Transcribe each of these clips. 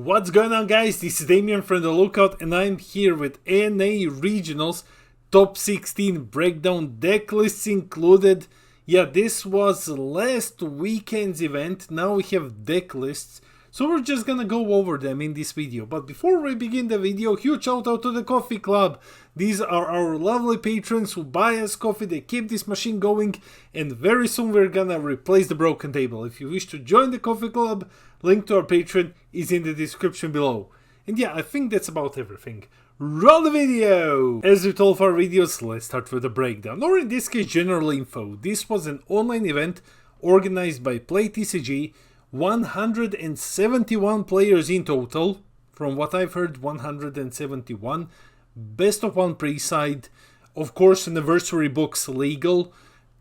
What's going on, guys? This is Damien from The Lookout and I'm here with NA Regionals Top 16 breakdown, deck lists included. Yeah, this was last weekend's event. Now we have deck lists, so we're just gonna go over them in this video. But before we begin the video, huge shout out to the Coffee Club. These are our lovely patrons who buy us coffee, they keep this machine going, and very soon we're gonna replace the broken table. If you wish to join the Coffee Club, link to our Patreon is in the description below. And yeah, I think that's about everything. Roll the video! As with all of our videos, let's start with the breakdown, or in this case general info. This was an online event organized by PlayTCG, 171 players in total, from what I've heard 171, best of one pre-side, of course anniversary books legal,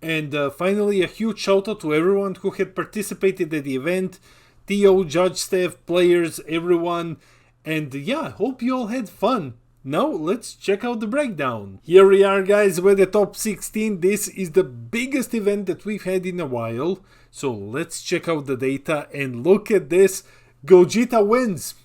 and finally a huge shout out to everyone who had participated at the event, TO, judge staff, players, everyone, and yeah, hope you all had fun. Now let's check out the breakdown. Here we are, guys, with the top 16. This is the biggest event that we've had in a while. So let's check out the data and look at this. Gogeta wins.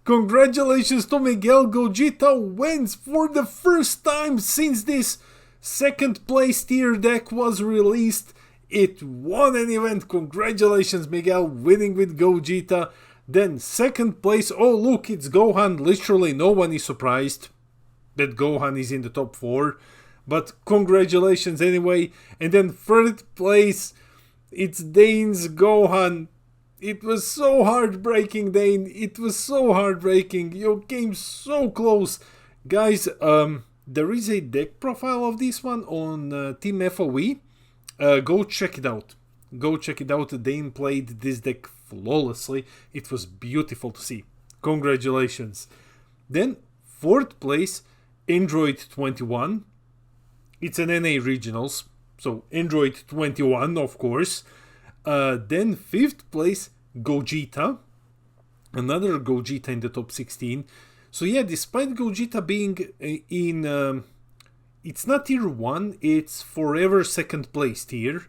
Congratulations to Miguel. Gogeta wins for the first time since this second place tier deck was released. It won an event. Congratulations, Miguel, winning with Gogeta. Then second place, oh look, it's Gohan. Literally no one is surprised that Gohan is in the top 4. But congratulations anyway. And then third place, it's Dane's Gohan. It was so heartbreaking, Dane. It was so heartbreaking. You came so close. Guys, there is a deck profile of this one on Team FOE. Go check it out. Go check it out. Dane played this deck flawlessly. It was beautiful to see. Congratulations. Then fourth place, Android 21. It's an NA Regionals, so Android 21, of course. Then fifth place, Gogeta. Another Gogeta in the top 16. So yeah, despite Gogeta being in... it's not tier 1, it's forever second place tier.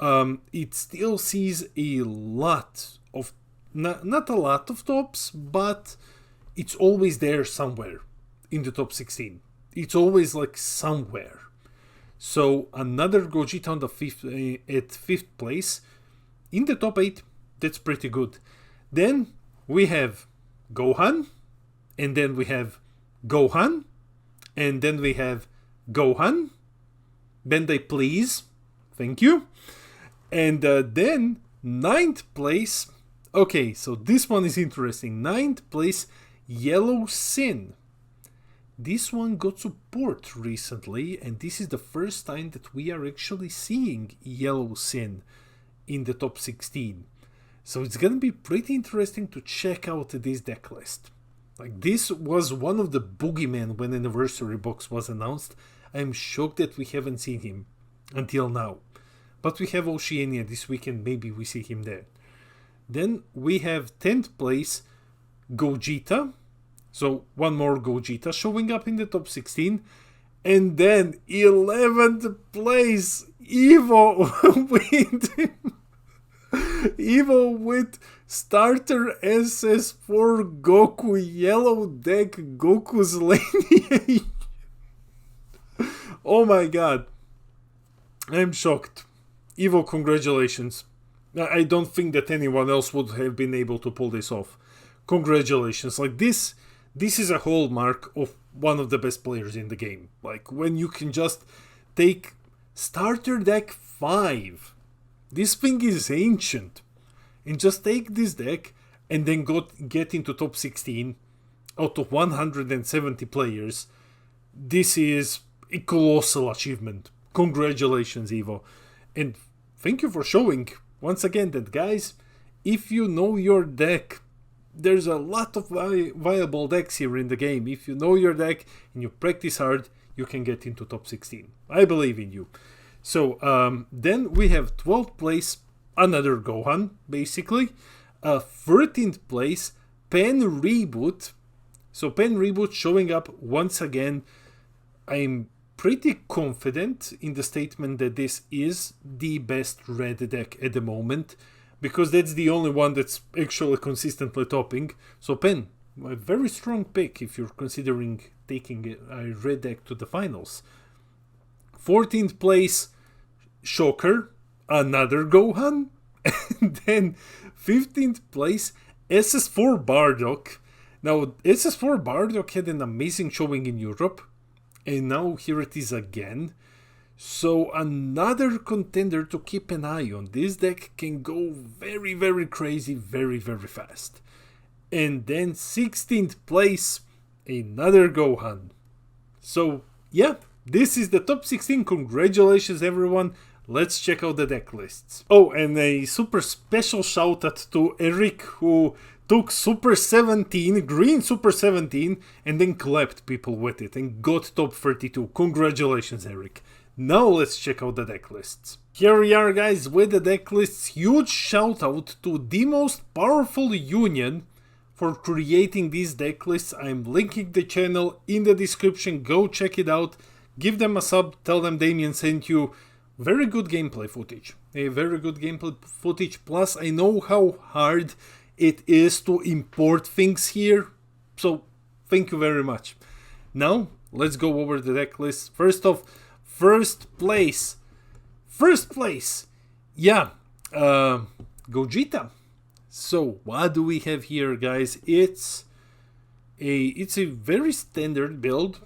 It still sees a lot of... Not a lot of tops, but it's always there somewhere in the top 16. It's always like somewhere. So another Gogeta on the at fifth place. In the top 8, that's pretty good. Then we have Gohan, and then we have Gohan, and then we have Gohan. Then they please, thank you. And then ninth place. Okay, so this one is interesting. Ninth place, Yellow Sin. This one got support recently, and this is the first time that we are actually seeing Yellow Sin in the top 16. So it's gonna be pretty interesting to check out this deck list. Like, this was one of the boogeymen when Anniversary Box was announced. I'm shocked that we haven't seen him until now. But we have Oceania this weekend, maybe we see him there. Then we have 10th place, Gogeta. So one more Gogeta showing up in the top 16. And then 11th place, Evo with Evo with starter SS4 Goku, yellow deck, Goku's lineage. Oh my god. I'm shocked. Evo, congratulations. I don't think that anyone else would have been able to pull this off. Congratulations. Like, this is a hallmark of one of the best players in the game. Like, when you can just take starter deck 5. This thing is ancient. And just take this deck and then get into top 16 out of 170 players. This is a colossal achievement. Congratulations, Evo. And thank you for showing once again that, guys, if you know your deck, there's a lot of viable decks here in the game. If you know your deck and you practice hard, you can get into top 16. I believe in you. So then we have 12th place, another Gohan, basically. 13th place, Pen Reboot. So Pen Reboot showing up once again. I'm pretty confident in the statement that this is the best red deck at the moment. because that's the only one that's actually consistently topping. So Pen, a very strong pick if you're considering taking a red deck to the finals. 14th place, Shocker, another Gohan. And then 15th place, SS4 Bardock. Now, SS4 Bardock had an amazing showing in Europe, and now here it is again. So another contender to keep an eye on. This deck can go very, very crazy, very, very fast. And then 16th place, another Gohan. So yeah, this is the top 16. Congratulations everyone. Let's check out the deck lists. Oh, and a super special shout out to Eric, who took Super 17, green Super 17, and then clapped people with it and got top 32. Congratulations, Eric. Now let's check out the deck lists. Here we are, guys, with the deck lists. Huge shout out to the most powerful union for creating these deck lists. I'm linking the channel in the description. Go check it out. Give them a sub. Tell them Damien sent you. Very good gameplay footage. A very good gameplay footage. Plus, I know how hard it is to import things here. So, thank you very much. Now, let's go over the deck list. First off, first place. Yeah, Gogeta. So, what do we have here, guys? It's a very standard build.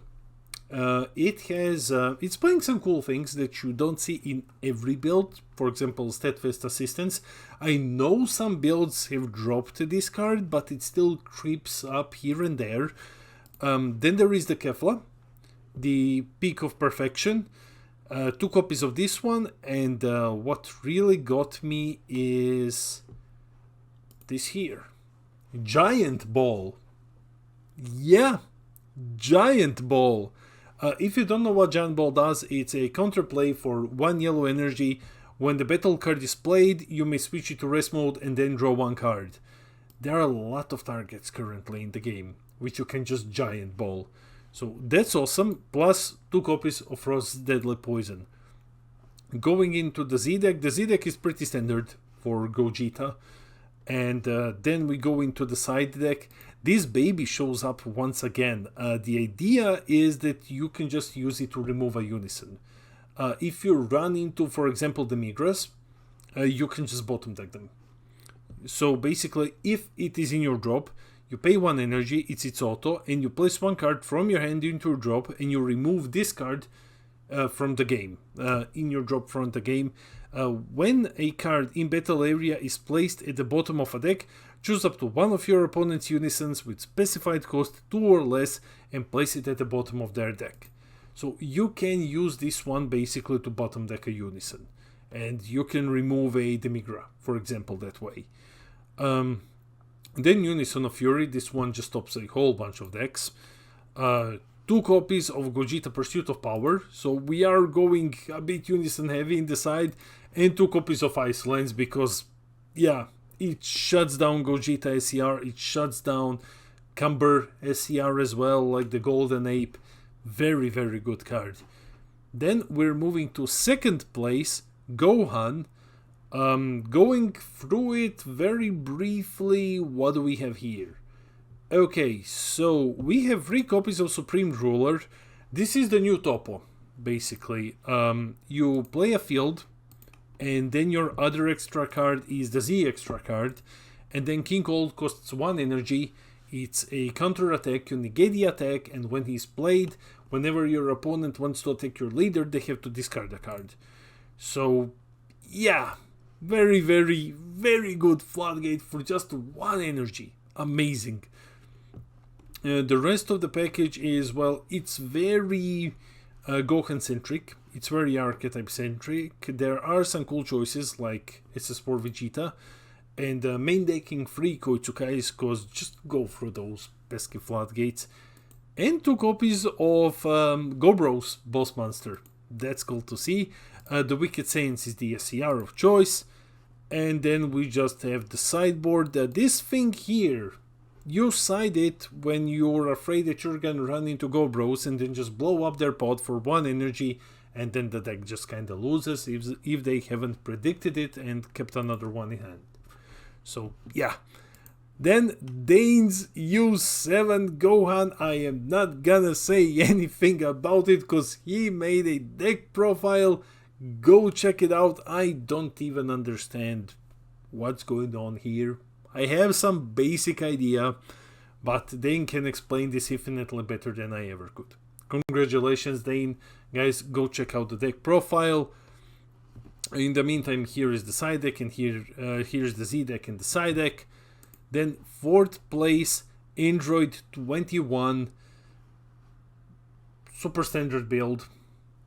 It's playing some cool things that you don't see in every build. For example, Steadfast Assistance. I know some builds have dropped this card, but it still creeps up here and there. Then there is the Kefla, the Peak of Perfection. 2 copies of this one, and what really got me is this here. Giant Ball. Yeah, Giant Ball. If you don't know what Giant Ball does, it's a counterplay for 1 yellow energy. When the battle card is played, you may switch it to rest mode and then draw 1 card. There are a lot of targets currently in the game, which you can just Giant Ball. So that's awesome, plus 2 copies of Frost's Deadly Poison. Going into the Z deck is pretty standard for Gogeta. And then we go into the side deck. This baby shows up once again. The idea is that you can just use it to remove a Unison. If you run into, for example, the Migras, you can just bottom deck them. So basically, if it is in your drop, you pay 1 energy, it's its auto, and you place 1 card from your hand into your drop, and you remove this card from the game, in your drop from the game. When a card in battle area is placed at the bottom of a deck, choose up to 1 of your opponent's Unisons with specified cost 2 or less and place it at the bottom of their deck. So you can use this one basically to bottom deck a Unison. And you can remove a Demigra, for example, that way. Then Unison of Fury, this one just stops a whole bunch of decks. 2 copies of Gogeta Pursuit of Power, so we are going a bit Unison heavy in the side, and 2 copies of Ice Lens because, yeah, it shuts down Gogeta SCR, it shuts down Cumber SCR as well, like the Golden Ape. Very, very good card. Then we're moving to 2nd place, Gohan. Going through it very briefly, what do we have here? Okay, so we have 3 copies of Supreme Ruler. This is the new Topo, basically. You play a field, and then your other extra card is the Z extra card, and then King Cold costs 1 energy. It's a counter attack, you negate the attack, and when he's played, whenever your opponent wants to attack your leader, they have to discard a card. So, yeah, very, very, very good Floodgate for just 1 energy. Amazing. The rest of the package is, well, it's very Gohan-centric. It's very archetype-centric. There are some cool choices like SS4 Vegeta. And main decking 3 Koitsukais, cause just go through those pesky floodgates. And 2 copies of Gobros Boss Monster. That's cool to see. The Wicked Saints is the SCR of choice. And then we just have the sideboard. This thing here, you side it when you're afraid that you're gonna run into Gobros and then just blow up their pod for 1 energy, and then the deck just kinda loses if they haven't predicted it and kept another one in hand. So yeah. Then Dane's U7 Gohan, I am not gonna say anything about it because he made a deck profile. Go check it out. I don't even understand what's going on here. I have some basic idea, but Dane can explain this infinitely better than I ever could. Congratulations, Dane. Guys, go check out the deck profile. In the meantime, here is the side deck, and here's the Z deck and the side deck. Then 4th place, Android 21. Super standard build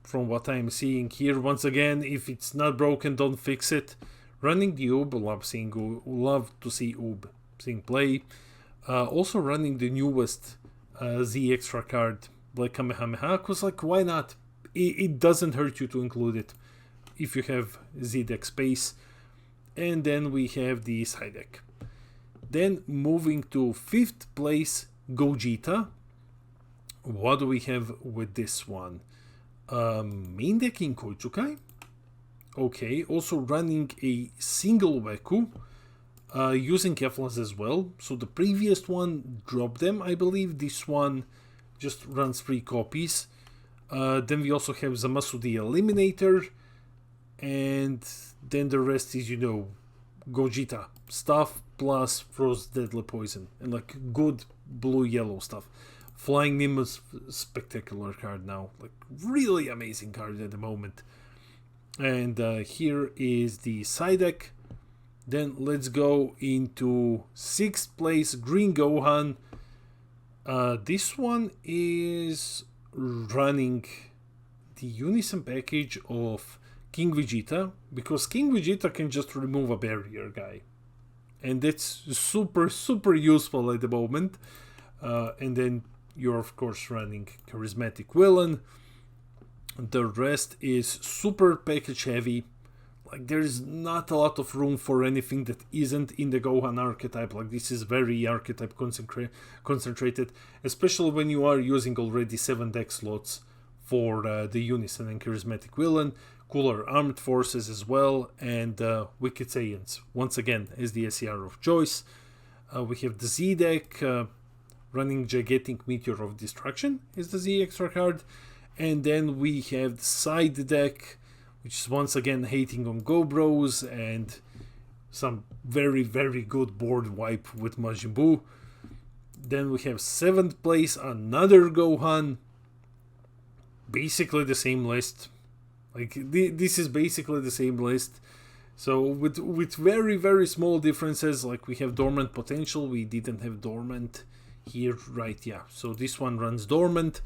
from what I'm seeing here. Once again, if it's not broken, don't fix it. Running the Oob, love to see Oob seeing play. Also running the newest Z extra card, Black Kamehameha, because like, why not? It doesn't hurt you to include it if you have Z deck space. And then we have the side deck. Then moving to 5th place, Gogeta. What do we have with this one? Main deck in Koichukai. Okay, also running a single Weku, using Keflas as well. So the previous one dropped them, I believe. This one just runs 3 copies. Then we also have Zamasu the Eliminator. And then the rest is, Gogeta stuff plus Frost Deadly Poison. And like good blue-yellow stuff. Flying Nimbus, spectacular card now. Like really amazing card at the moment. And here is the side deck. Then let's go into 6th place, Green Gohan. This one is running the Unison package of King Vegeta, because King Vegeta can just remove a barrier guy. And that's super, super useful at the moment. And then you're of course running Charismatic Villain. The rest is super package heavy. Like there's not a lot of room for anything that isn't in the Gohan archetype. Like this is very archetype concentrated, especially when you are using already 7 deck slots for the Unison and Charismatic Villain, Cooler Armed Forces as well, and Wicked Saiyans once again as the SCR of choice. We have the Z deck running Gigantic Meteor of Destruction is the Z extra card. And then we have the side deck, which is once again hating on Go Bros and some very, very good board wipe with Majin Buu. Then we have 7th place, another Gohan. Basically the same list. Like this is basically the same list. So with very, very small differences, like we have Dormant Potential, we didn't have Dormant here, right? Yeah, so this one runs Dormant.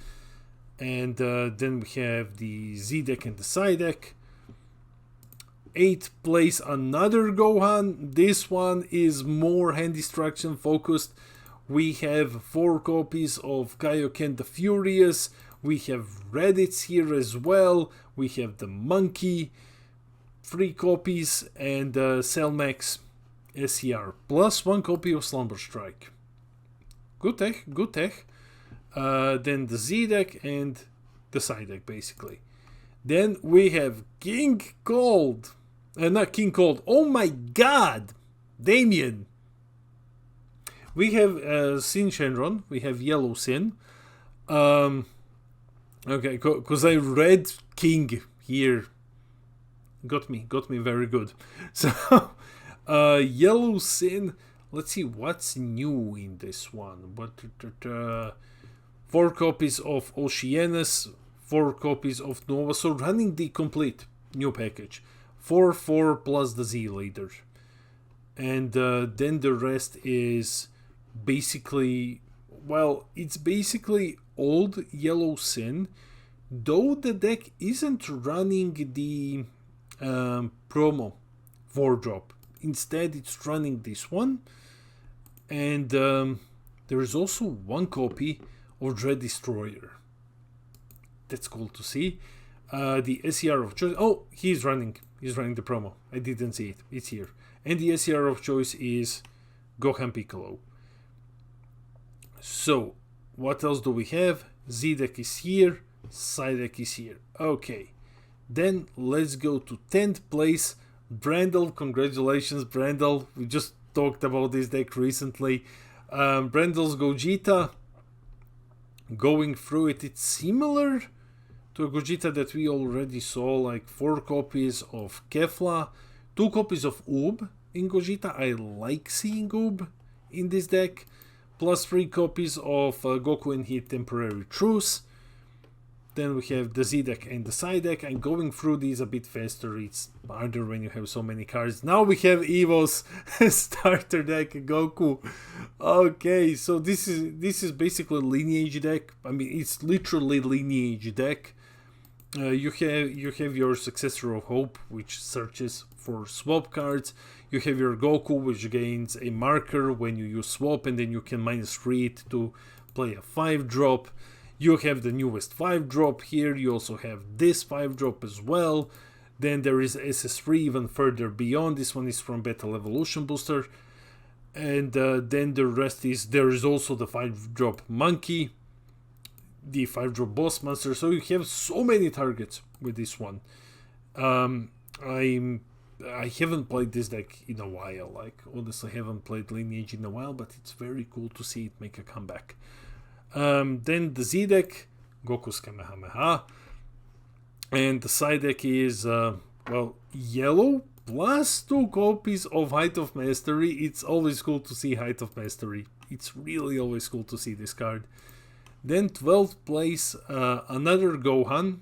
And then we have the Z deck and the side deck. 8th place, another Gohan. This one is more hand destruction focused. We have 4 copies of Kaioken the Furious. We have Reddits here as well. We have the Monkey, 3 copies, and Cellmax SCR. Plus 1 copy of Slumber Strike. Good tech, good tech. Then the Z deck and the side deck basically. Then we have King Cold. Not King Cold. Oh my god! Damien. We have Sin Shenron. We have Yellow Sin. Okay, because I read King here. Got me very good. So, Yellow Sin. Let's see what's new in this one. 4 copies of Oceanus, 4 copies of Nova, so running the complete new package. 4 plus the Z Leader. And then the rest is basically, well, it's basically old Yellow Sin, though the deck isn't running the promo 4-drop. Instead, it's running this one. And there is also 1 copy of Dread Destroyer. That's cool to see. The SCR of choice. Oh, he's running the promo. I didn't see it. It's here. And the SCR of choice is Gohan Piccolo. So, what else do we have? Z deck is here. Side deck is here. Okay. Then let's go to 10th place. Brandel. Congratulations, Brandel. We just talked about this deck recently. Brendel's Gogeta, going through it, it's similar to a Gogeta that we already saw, like 4 copies of Kefla, 2 copies of Oob in Gogeta. I like seeing Oob in this deck, plus 3 copies of Goku and his Temporary Truce. Then we have the Z deck and the Psy deck. I'm going through these a bit faster. It's harder when you have so many cards. Now we have Evo's starter deck, Goku. Okay, so this is basically lineage deck. I mean, it's literally lineage deck. You have your Successor of Hope, which searches for swap cards. You have your Goku, which gains a marker when you use swap, and then you can -3 it to play a 5-drop. You have the newest 5-drop here. You also have this 5-drop as well. Then there is SS3 even further beyond. This one is from Battle Evolution Booster. And then the rest is, there is also the 5-drop Monkey, the 5-drop Boss Monster. So you have so many targets with this one. I haven't played this deck in a while. Like, honestly, I haven't played Lineage in a while, but it's very cool to see it make a comeback. Then the Z deck, Goku's Kamehameha, and the side deck is yellow plus 2 copies of Height of Mastery. It's always cool to see Height of Mastery. It's really always cool to see this card. Then 12th place, another Gohan.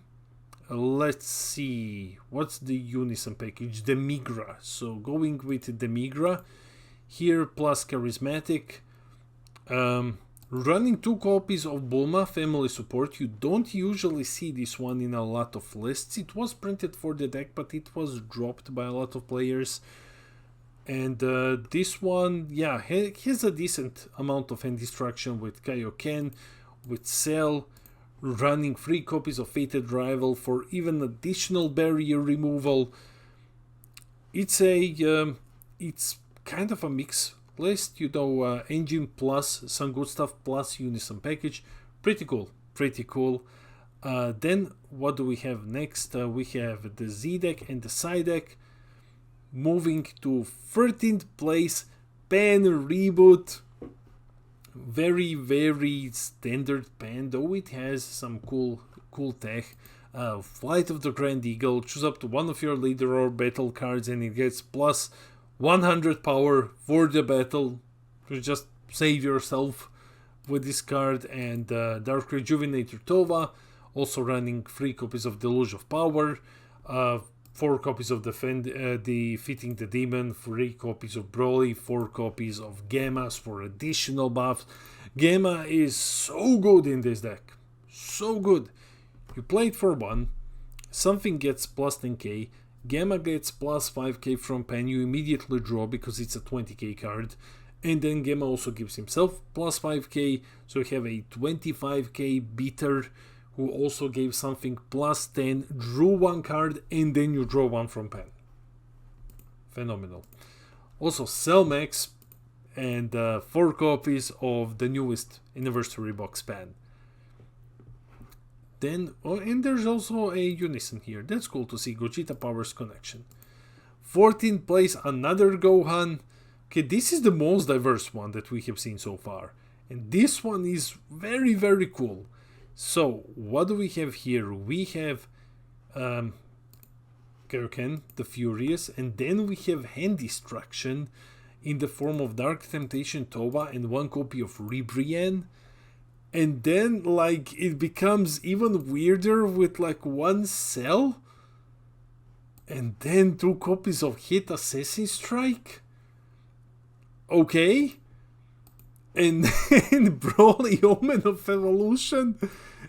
Let's see, what's the Unison package? The Migra. So going with the Migra here, plus Charismatic. Running 2 copies of Bulma Family Support. You don't usually see this one in a lot of lists. It was printed for the deck, but it was dropped by a lot of players. And this one, yeah, has a decent amount of hand destruction with Kaioken, with Cell, running 3 copies of Fated Rival for even additional barrier removal. It's kind of a mix list, you know, engine plus some good stuff plus Unison package. Pretty cool. Then what do we have next? We have the Z deck and the Psy deck. Moving to 13th place, Pan Reboot. Very, very standard Pan, though it has some cool tech. Flight of the Grand Eagle. Choose up to one of your leader or battle cards and it gets plus 100 power for the battle. You just save yourself with this card. And Dark Rejuvenator Tova, also running 3 copies of Deluge of Power, 4 copies of Defeating the Demon, 3 copies of Broly, 4 copies of Gammas for additional buffs. Gamma is so good in this deck. So good. You play it for 1, something gets plus 10k, Gamma gets plus 5k from Pan, you immediately draw because it's a 20k card, and then Gamma also gives himself plus 5k, so you have a 25k beater who also gave something plus 10, drew 1 card, and then you draw 1 from Pan. Phenomenal. Also Cellmax, and 4 copies of the newest Anniversary Box Pan. Then, and there's also a Unison here. That's cool to see. Gogeta Powers Connection. 14th place, another Gohan. Okay, this is the most diverse one that we have seen so far. And this one is very, very cool. So, what do we have here? We have Kaioken, the Furious, and then we have Hand Destruction in the form of Dark Temptation Tova and 1 copy of Ribrianne. And then, like, it becomes even weirder with, like, 1 Cell. And then 2 copies of Hit Assassin Strike. Okay. And then Broly Omen of Evolution.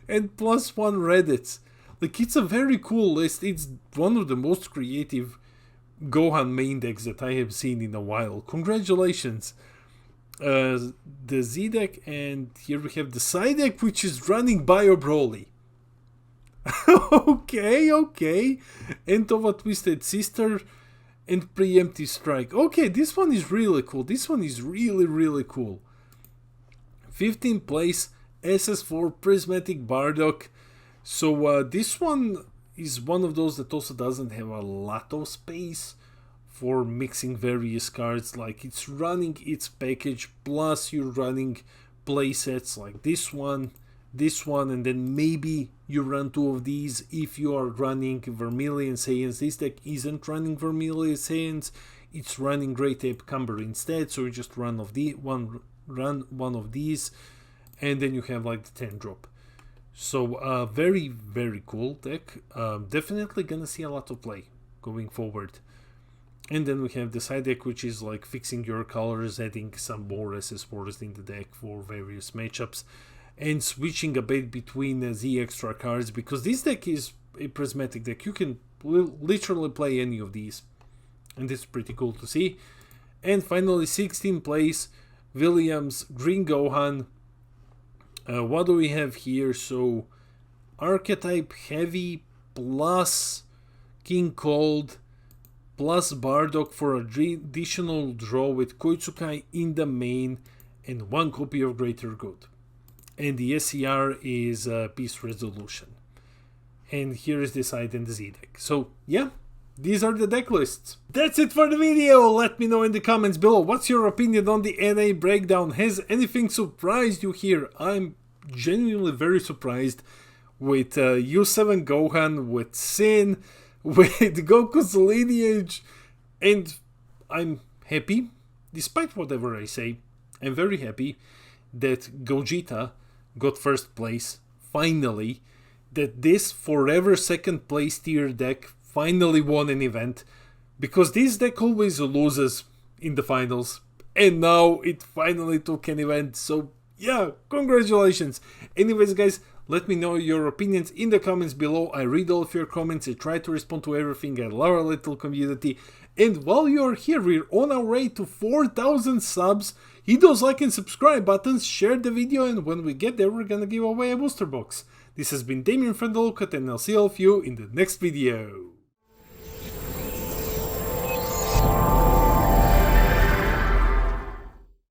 And plus 1 Reddits. Like, it's a very cool list. It's one of the most creative Gohan main decks that I have seen in a while. Congratulations. The Z deck, and here we have the Psy deck, which is running Bio Broly. okay. And Tova Twisted Sister and Preemptive Strike. Okay, this one is really cool. This one is really, really cool. 15th place, SS4 Prismatic Bardock. So this one is one of those that also doesn't have a lot of space for mixing various cards. Like, it's running its package, plus you're running playsets like this one, and then maybe you run 2 of these if you are running Vermilion Saiyans. This deck isn't running Vermilion Saiyans, it's running Great Ape Cumber instead, so you just run one of these, and then you have like the 10 drop. So very, very cool deck. Definitely gonna see a lot of play going forward. And then we have the side deck, which is like fixing your colors, adding some more SS4s in the deck for various matchups, and switching a bit between the extra cards, because this deck is a prismatic deck. You can literally play any of these, and it's pretty cool to see. And finally, 16th place, Williams Green Gohan. What do we have here? So archetype heavy plus King Cold plus Bardock for additional draw with Koitsukai in the main and 1 copy of Greater Good. And the SCR is Peace Resolution. And here is the side and the Z deck. So yeah, these are the deck lists. That's it for the video. Let me know in the comments below what's your opinion on the NA breakdown. Has anything surprised you here? I'm genuinely very surprised with U7 Gohan, with Sin, with Goku's lineage, and I'm happy, despite whatever I say, I'm very happy that Gogeta got first place, finally, that this forever second place tier deck finally won an event, because this deck always loses in the finals, and now it finally took an event, so yeah, congratulations. Anyways guys, let me know your opinions in the comments below. I read all of your comments, I try to respond to everything, I love our little community. And while you're here, we're on our way to 4,000 subs. Hit those like and subscribe buttons, share the video, and when we get there, we're gonna give away a booster box. This has been Damien from The Lookout, and I'll see all of you in the next video.